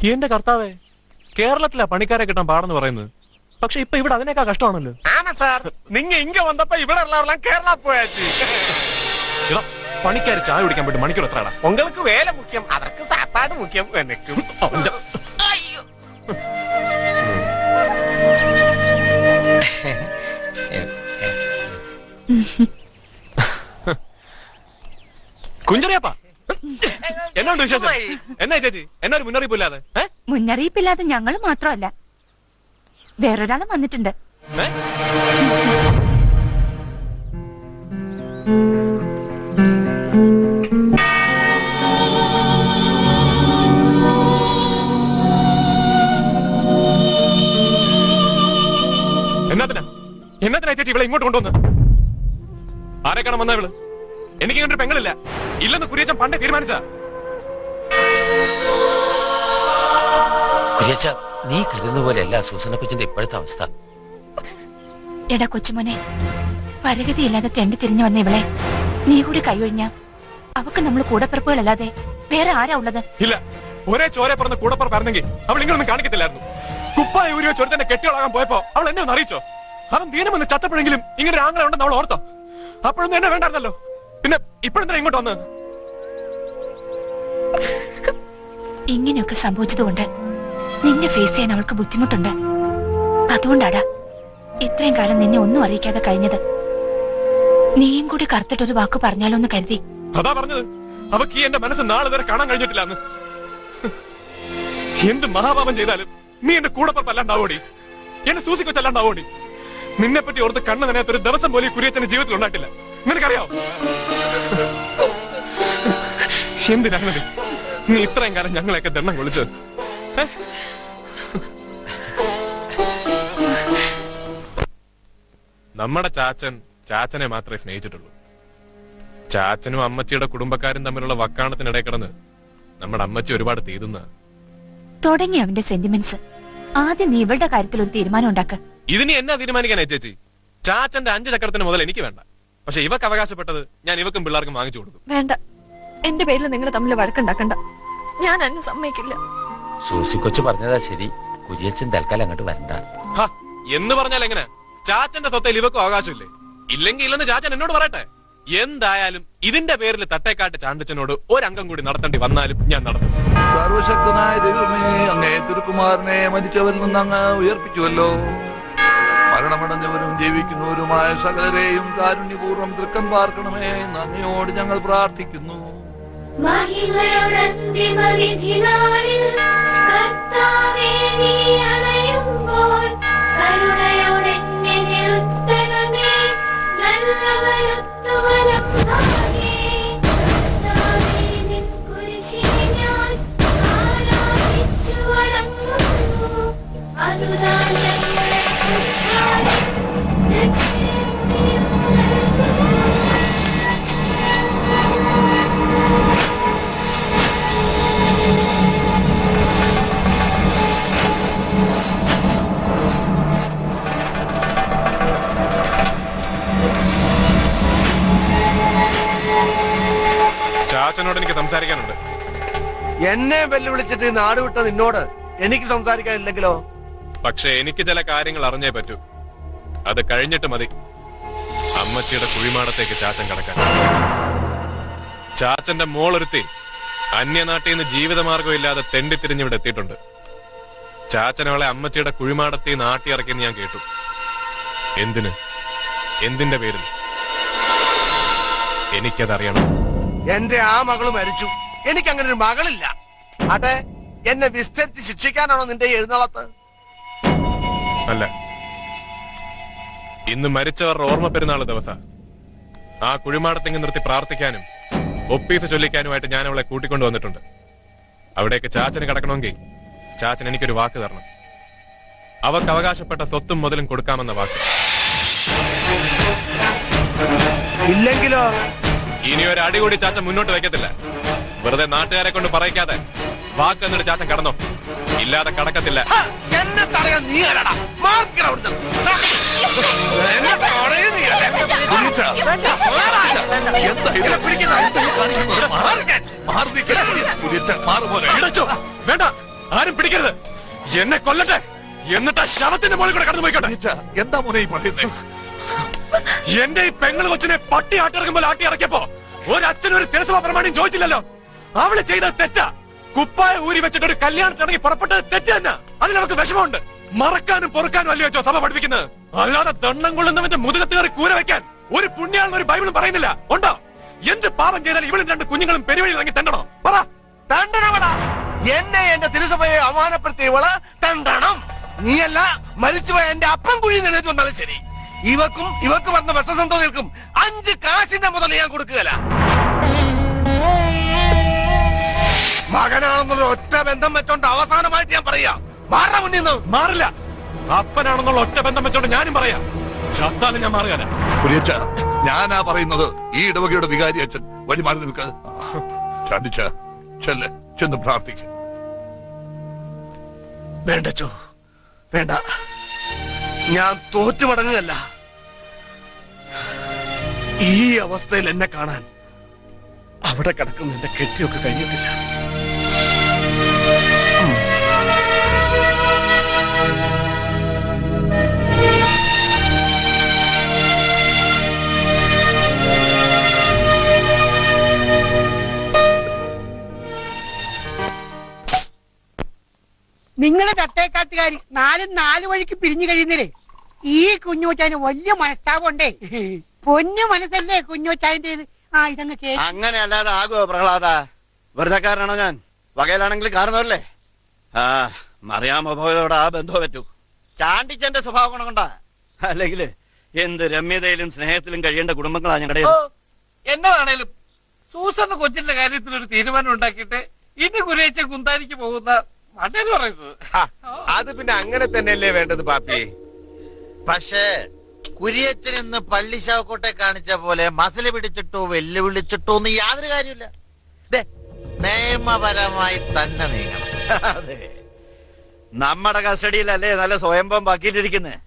എന്റെ കർത്താവേ, കേരളത്തിലാ പണിക്കാരെ കിട്ടാൻ പാടെന്ന് പറയുന്നത്. പക്ഷെ ഇപ്പൊ ഇവിടെ അതിനേക്കാ കഷ്ടമാണല്ലോ. ആമാ സാർ, നിങ്ങ ഇങ്ങ വന്നപ്പോ ഇവിടെ ഉള്ളവരെല്ലാം കേരള പോയാச்சு. പണിക്കാര് ചായ കുടിക്കാൻ പോയിട്ട് മണിക്കൂർ എത്രടാ? உங்களுக்கு വേല മുഖ്യം, അവർക്ക് സാപ്പാട് മുഖ്യം. എനിക്കും കുഞ്ചറിയപ്പാ, എന്നോണ്ട് വിശേഷം? എന്നാ ചേച്ചി, എന്നൊരു മുന്നറിയിപ്പില്ലാതെ? മുന്നറിയിപ്പില്ലാതെ ഞങ്ങൾ മാത്രമല്ല, വേറൊരാളും വന്നിട്ടുണ്ട്. എന്നതിനാ ചേച്ചി ഇവളെ ഇങ്ങോട്ട് കൊണ്ടുവന്ന്? ആരെ കാണാൻ വന്ന ഇവള്? എനിക്ക് ഇങ്ങനൊരു പെങ്ങളില്ല, ഇല്ലെന്ന് കുര്യച്ചൻ പണ്ടേ തീരുമാനിച്ച. നീ കരുതുന്ന പോലെയല്ല സൂസനപ്പച്ചന്റെ ഇപ്പോഴത്തെ അവസ്ഥ. എടാ കൊച്ചുമോനെ, പരഗതിയില്ലാതെ തെണ്ടി തിരിഞ്ഞു വന്ന ഇവളെ നീ കൂടി കൈയൊഴിഞ്ഞ അവക്ക് നമ്മൾ കൂടപ്പിറപ്പുകളല്ലാതെ വേറെ ആരാ ഉള്ളത്? ഇല്ല, ഒരേ ചോരെ പറഞ്ഞ കൂടപ്പിറപ്പായിരുന്നെങ്കിൽ അവൾ ഇങ്ങനൊന്നും കാണിക്കത്തില്ലായിരുന്നു. കുപ്പായ ഊരിയോ ചൊരുത്തന്റെ കെട്ടിയോളാകാൻ പോയപ്പോ അവൾ എന്നെ ഒന്ന് അറിയിച്ചോ? അവൻ ദീനമെന്ന് ചത്തപ്പോഴെങ്കിലും ഇങ്ങനെ ഒരു ആംഗ്ലം ഉണ്ടെന്ന് അവൾ ഓർത്തോ? അപ്പോഴൊന്നും എന്നെ വേണ്ടായിരുന്നല്ലോ, പിന്നെ ഇപ്പോഴെന്താ ഇങ്ങോട്ട് വന്ന്? ഇങ്ങനെയൊക്കെ സംഭവിച്ചതുകൊണ്ട് നിന്നെ ഫേസ് ചെയ്യാൻ അവൾക്ക് ബുദ്ധിമുട്ടുണ്ട്. അതുകൊണ്ടാടാ ഇത്രയും കാലം നിന്നെ ഒന്നും അറിയിക്കാതെ കഴിഞ്ഞത്. നീയും കൂടി കറുത്തിട്ടൊരു വാക്ക് പറഞ്ഞാലോ എന്ന് കരുതി. അതാ പറഞ്ഞത്, അവക്ക് ഈ എന്റെ മനസ്സ് നാളെ വരെ കാണാൻ കഴിഞ്ഞിട്ടില്ലാന്ന്. എന്ത് മഹാപാപം ചെയ്താലും നീ എന്റെ കൂടപ്പറപ്പല്ലാണ്ടാവോടി, എന്നെ സൂസിക്കൊച്ചല്ലാണ്ടാവോടി. നിന്നെ പറ്റി ഓർത്ത് കണ്ണു നനയാത്തൊരു ദിവസം പോലും കുര്യച്ചന്റെ ജീവിതത്തിൽ ഉണ്ടായിട്ടില്ല. നിനക്കറിയാവോ? എന്തിനാണ് നീ ഇത്രയും കാലം ഞങ്ങളെയൊക്കെ ദണ്ണം കൊള്ളിച്ചത്? നമ്മുടെ ചാച്ചനെ മാത്രമേ സ്നേഹിച്ചിട്ടുള്ളൂ. ചാച്ചനും അമ്മച്ചിയുടെ കുടുംബക്കാരും തമ്മിലുള്ള വക്കാണത്തിനിടെ കിടന്ന് നമ്മുടെ അമ്മച്ചി ഒരുപാട് തീരുന്ന തുടങ്ങി അവന്റെ സെന്റിമെന്റ്സ്. ആദ്യം നീ ഇവളുടെ കാര്യത്തിൽ ഒരു തീരുമാനം ഉണ്ടാക്ക. ഇതിനി എന്നാ തീരുമാനിക്കാനേ ചേച്ചി? ചാച്ചന്റെ 5 ചക്രത്തിന് മുതൽ എനിക്ക് വേണ്ട, പക്ഷെ ഇവക്ക് അവകാശപ്പെട്ടത് ഞാൻ ഇവക്കും പിള്ളേർക്കും വാങ്ങിച്ചു കൊടുക്കും. വേണ്ട, എന്റെ പേരിൽ നിങ്ങൾ തമ്മിൽ വഴക്കുണ്ടാക്കണ്ട. ഞാൻ എന്നെ സമ്മതിക്കില്ല. സൂസിക്കൊച്ചു പറഞ്ഞതാ ശരി, കുര്യച്ചൻ തൽക്കാലം അങ്ങോട്ട് വരണ്ട. എന്ന് പറഞ്ഞാൽ എങ്ങനെ? ചാച്ചന്റെ സ്വത്തിൽ ഇവക്കും അവകാശമില്ലേ? ഇല്ലെങ്കിൽ ഇല്ലെന്ന് ചാച്ചൻ എന്നോട് പറയട്ടെ. എന്തായാലും ഇതിന്റെ പേരിൽ തട്ടേക്കാട്ട് ചാണ്ടച്ചനോട് ഒരംഗം കൂടി നടത്തേണ്ടി വന്നാലും ഞാൻ നടത്തും. സർവശക്തനായ ദൈവമേ, അങ്ങേ തിരുക്കുമാരനെ മരിച്ചവരിൽ നിന്ന് അങ്ങ് ഉയർപ്പിച്ചുവല്ലോ. മരണമടഞ്ഞവരും ജീവിക്കുന്നവരുമായ സകലരെയും കാരുണ്യപൂർവ്വം തൃക്കൻ പാർക്കണമേ. നന്ദിയോട് ഞങ്ങൾ പ്രാർത്ഥിക്കുന്നു. ചാച്ചനോട് എനിക്ക് സംസാരിക്കാനുണ്ട്. എന്നെ വെല്ലുവിളിച്ചിട്ട് നാട് വിട്ട നിന്നോട് എനിക്ക് സംസാരിക്കാനില്ലെങ്കിലോ? പക്ഷെ എനിക്ക് ചില കാര്യങ്ങൾ അറിഞ്ഞേ പറ്റൂ. അത് കഴിഞ്ഞിട്ട് മതി അമ്മച്ചിയുടെ കുഴിമാടത്തേക്ക് ചാച്ചൻ കടക്കാൻ. ചാച്ചന്റെ മോളൊരുത്തി അന്യനാട്ടിൽ നിന്ന് ജീവിതമാർഗം ഇല്ലാതെ തെണ്ടിത്തിരിഞ്ഞിവിടെ എത്തിയിട്ടുണ്ട്. ചാച്ചനവളെ അമ്മച്ചിയുടെ കുഴിമാടത്തിൽ നിന്ന് ആട്ടിയിറക്കിയെന്ന് ഞാൻ കേട്ടു. എന്തിന്? എന്തിന്റെ പേരിൽ? എനിക്കതറിയണം. എന്റെ ആ മകള് മരിച്ചു, എനിക്ക് അങ്ങനെ ഒരു മകളില്ല. ആട്ടെ, എന്നെ വിസ്തരിച്ച് ശിക്ഷിക്കാനാണോ നിന്റെ എഴുന്നള്ളത്ത്? അല്ല, ഇന്ന് മരിച്ചവരുടെ ഓർമ്മ പെരുന്നാൾ ദിവസം ആ കുഴിമാടത്തെങ്ങ് നിർത്തി പ്രാർത്ഥിക്കാനും ഒപ്പീസ് ചൊല്ലിക്കാനുമായിട്ട് ഞാൻ അവളെ കൂട്ടിക്കൊണ്ടു വന്നിട്ടുണ്ട്. അവിടേക്ക് ചാച്ചന് കിടക്കണമെങ്കിൽ ചാച്ചൻ എനിക്കൊരു വാക്ക് തരണം. അവർക്ക് അവകാശപ്പെട്ട സ്വത്തും മുതലും കൊടുക്കാമെന്ന വാക്ക്. ഇല്ലെങ്കിലോ? ഇനി ഒരു അടി കൂടി ചാച്ചൻ മുന്നോട്ട് വെക്കത്തില്ല. വെറുതെ നാട്ടുകാരെ കൊണ്ട് പറയിക്കാതെ വാക്ക് എന്നിട്ട് ചാച്ചൻ കടന്നോ, ഇല്ലാതെ കടക്കത്തില്ല. എന്നെ തടയാൻ നീ ആരാടാ? വേണ്ട, ആരും പിടിക്കരുത്. എന്നെ കൊല്ലട്ടെ, എന്നിട്ട് ആ ശവത്തിന്റെ മുകളിൽ കൂടെ കടന്നു പോയിക്കോട്ടെ. എന്താ മോനെ ഈ പറയുന്നേ? എന്റെ ഈ പെങ്ങൾ കൊച്ചിനെ പട്ടി ആട്ടിറങ്ങുമ്പോൾ ആട്ടി ഇറക്കിയപ്പോ ഒരച്ഛനൊരു തിരസഭ പ്രമാണിയും ചോദിച്ചില്ലല്ലോ. അവള് ചെയ്തത് തെറ്റാ. കുപ്പായ ഊരി വെച്ചിട്ട് ഒരു കല്യാണത്തിനിറങ്ങി പുറപ്പെട്ടത് തെറ്റ് തന്നെ. അതിൽ നമുക്ക് വിഷമമുണ്ട്. മറക്കാനും പൊറുക്കാനും അല്ലയോ വെച്ചോ സഭ പഠിപ്പിക്കുന്നത്? അല്ലാതെ ദണ്ണം കൊള്ളുന്നവന്റെ മുതുകത്ത് കയറി കൂര വെക്കാൻ ഒരു പുണ്യാളെന്ന് ഒരു ബൈബിളും പറയുന്നില്ല. ഉണ്ടോ? എന്ത് പാപം ചെയ്താൽ ഇവളും രണ്ട് കുഞ്ഞുങ്ങളും പെരുവഴി ഇറങ്ങി തണ്ടണോ? പറ. തണ്ടണവടാ. എന്നെ എന്റെ തിരുസഭയെ അവമാനപ്പെടുത്തിയവള് തണ്ടണം. നീയല്ല, മരിച്ചുപോയ എന്റെ അപ്പൻ കുഴി നിലച്ചു വന്നാലും ശരി. ഇവക്ക് വന്ന വിഷസന്തോഷങ്ങൾക്കും 5 കാശിന്റെ മുതൽ ഞാൻ കൊടുക്കുകയല്ല. മകനാണെന്നുള്ള ഒറ്റ ബന്ധം വെച്ചോണ്ട് അവസാനമായിട്ട് ഞാൻ പറയാ, മാറാ മുന്നിൽ നിന്ന്. മാറില്ല. അപ്പനാണെന്നുള്ള ഒറ്റ ബന്ധം വെച്ചോണ്ട് ഞാനും പറയാം, ചത്താലും ഞാൻ മാറുകയല്ല. കുര്യച്ച, ഞാനാ പറയുന്നത്. ഈ ഇടവകയുടെ വികാരി അച്ഛൻ വഴി മാറി നിൽക്ക്. ചാണ്ടിച്ച, ചെന്ന് പ്രാർത്ഥിക്ക. വേണ്ടച്ചോ, വേണ്ട. ഞാൻ തോറ്റു മടങ്ങുകയല്ല. ഈ അവസ്ഥയിൽ എന്നെ കാണാൻ അവിടെ കിടക്കുന്ന എന്റെ കെട്ടിയൊക്കെ കഴിയത്തില്ല. നിങ്ങളെ തട്ടേക്കാട്ടുകാരി 4 വഴിക്ക് പിരിഞ്ഞു കഴിയുന്നില്ലേ? ഈ കുഞ്ഞോച്ചാന് വലിയ മനസ്താവുണ്ടേ. പൊന്നു മനസ്സല്ലേ കുഞ്ഞോച്ചായന്റേത്. ആ ഇതങ്ങ് കേട്ടു. അങ്ങനെ അല്ലാതെ ആകുമോ പ്രഹ്ലാദ? വെറുതെക്കാരനാണോ ഞാൻ? വകയിലാണെങ്കിൽ കാണുന്നവരല്ലേ. ആ മറിയാമോട് ആ ബന്ധം പറ്റൂ. ചാണ്ടിച്ചന്റെ സ്വഭാവ ഗുണം കൊണ്ടാ. അല്ലെങ്കിൽ എന്ത് രമ്യതയിലും സ്നേഹത്തിലും കഴിയേണ്ട കുടുംബങ്ങളാ ഞങ്ങളുടെ. എന്നതാണേലും സൂസറിന് കൊച്ചിന്റെ കാര്യത്തിൽ ഒരു തീരുമാനം ഉണ്ടാക്കിയിട്ട് ഇനി കുരേച്ച കുന്താനിക്ക് പോകുന്ന മറ്റേന്ന് പറയുന്നത്. അത് പിന്നെ അങ്ങനെ തന്നെയല്ലേ വേണ്ടത് പാപ്പി. പക്ഷേ കുരിയച്ചൻ ഇന്ന് പള്ളിശാവക്കോട്ടെ കാണിച്ച പോലെ മസില് പിടിച്ചിട്ടോ വെല്ലുവിളിച്ചിട്ടോ ഒന്നും യാതൊരു കാര്യമില്ല. നിയമപരമായി തന്നെ നീങ്ങണം. അതെ, നമ്മുടെ കസ്റ്റഡിയിലല്ലേ നല്ല സ്വയംഭം ബാക്കിയിട്ടിരിക്കുന്നത്.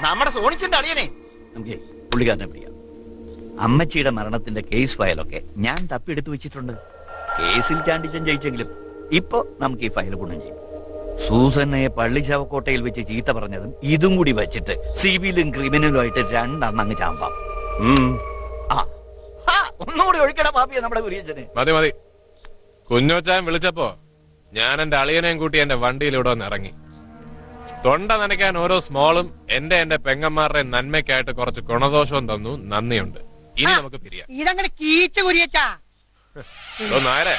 നമ്മുടെ സോണിച്ചന്റെ അളിയനെ നമുക്ക് പുള്ളിക്കാരനെ പിടിക്കാം. അമ്മച്ചിയുടെ മരണത്തിന്റെ കേസ് ഫയലൊക്കെ ഞാൻ തപ്പിയെടുത്ത് വെച്ചിട്ടുണ്ട്. കേസിൽ ചാണ്ടിച്ചൻ ജയിച്ചെങ്കിലും ഇപ്പൊ നമുക്ക് ഈ ഫയൽ ഗുണം ചെയ്യും. സൂസനെ പള്ളിശാവക്കോട്ടയിൽ വെച്ച് ചീത്ത പറഞ്ഞതും ഇതും കൂടി വെച്ചിട്ട് സിവിലും ക്രിമിനലും ആയിട്ട് 2 അങ്ങ് ചാമ്പാം. ഒന്നുകൂടി ഒഴിക്കട പാപ്പിയ നമ്മുടെ കുരിയച്ചനെ. മതി. കുഞ്ഞോച്ചാൻ വിളിച്ചപ്പോ ഞാൻ എന്റെ അളിയനെയും കൂട്ടി എന്റെ വണ്ടിയിലൂടെ ഒന്ന് ഇറങ്ങി. തൊണ്ട നനയ്ക്കാൻ ഓരോ സ്മോളും എന്റെ പെങ്ങന്മാരുടെ നന്മയ്ക്കായിട്ട് കുറച്ച് ഗുണദോഷവും തന്നു. നന്ദിയുണ്ട്. ഇനി നമുക്ക് പിരിയാം. ഇതങ്ങനെ കീച്ചു കുരിയച്ചാ. നായരെ,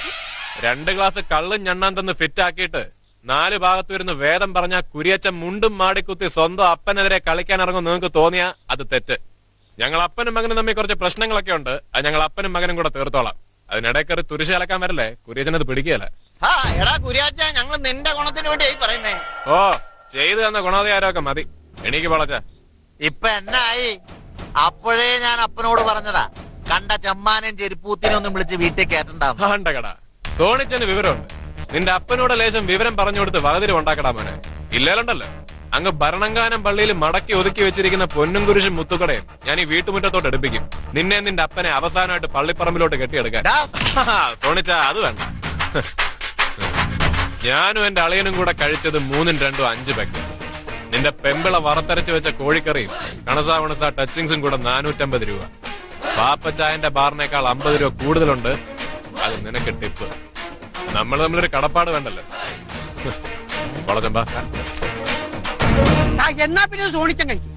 2 ഗ്ലാസ് കള്ളും ഞണ്ണാൻ തന്ന് ഫിറ്റ് ആക്കിയിട്ട് 4 ഭാഗത്ത് വരുന്ന വേദം പറഞ്ഞ കുരിയച്ചൻ മുണ്ടും മാടിക്കുത്തി സ്വന്തം അപ്പനെതിരെ കളിക്കാൻ ഇറങ്ങും നിങ്ങൾക്ക് തോന്നിയാ അത് തെറ്റ്. ഞങ്ങൾ അപ്പനും മകനും തമ്മിൽ കുറച്ച് പ്രശ്നങ്ങളൊക്കെ ഉണ്ട്. അത് ഞങ്ങൾ അപ്പനും മകനും കൂടെ തീർത്തോളാം. അതിനിടെ കയറി തുരിശ് അലക്കാൻ വരല്ലേ. കുരിയച്ചനത് പിടിക്കുകയല്ല. ഞങ്ങൾ നിന്റെ ഗുണത്തിന് വേണ്ടി പറയുന്നേ. ഓ, ചെയ്തു തന്ന ഗുണാധികാരമൊക്കെ മതി. എണീക്ക് വളച്ച. ഇപ്പൊ എന്നായി? അപ്പോഴേ ഞാൻ അപ്പനോട് പറഞ്ഞതാ, കണ്ട ചെമ്മാനും ചെരുപ്പൂത്തിനൊന്നും വിളിച്ച് വീട്ടിൽ കേട്ടണ്ടാവും. കട സോണിച്ചന് വിവരമുണ്ട്. നിന്റെ അപ്പനോട് ലേശം വിവരം പറഞ്ഞു കൊടുത്ത് വകതിരി ഉണ്ടാക്കടാ മോനെ. ഇല്ലേലുണ്ടല്ലോ അങ്ങ് ഭരണങ്കാനം പള്ളിയിൽ മടക്കി ഒതുക്കി വെച്ചിരിക്കുന്ന പൊന്നും കുരിശും മുത്തുക്കടയും ഞാൻ ഈ വീട്ടുമുറ്റത്തോട്ട് എടുപ്പിക്കും. നിന്നെ നിന്റെ അപ്പനെ അവസാനമായിട്ട് പള്ളിപ്പറമ്പിലോട്ട് കെട്ടിയെടുക്കാൻ. സോണിച്ച അത് വേണ്ട. ഞാനും എന്റെ അളിയനും കൂടെ കഴിച്ചത് 3 2 5 പെഗ്. നിന്റെ പെമ്പിള വറുത്തരച്ച് വെച്ച കോഴിക്കറിയും കണസാവണസ ടച്ചിങ്സും കൂടെ 450 രൂപ. പാപ്പച്ചായന്റെ ബാറിനേക്കാൾ 50 രൂപ കൂടുതലുണ്ട്. അത് നിനക്ക് ടിപ്പ്. നമ്മൾ തമ്മിലൊരു കടപ്പാട് വേണ്ടല്ലോ. എന്നാ പിന്നെ സോണിച്ചൻ കഴിക്കും.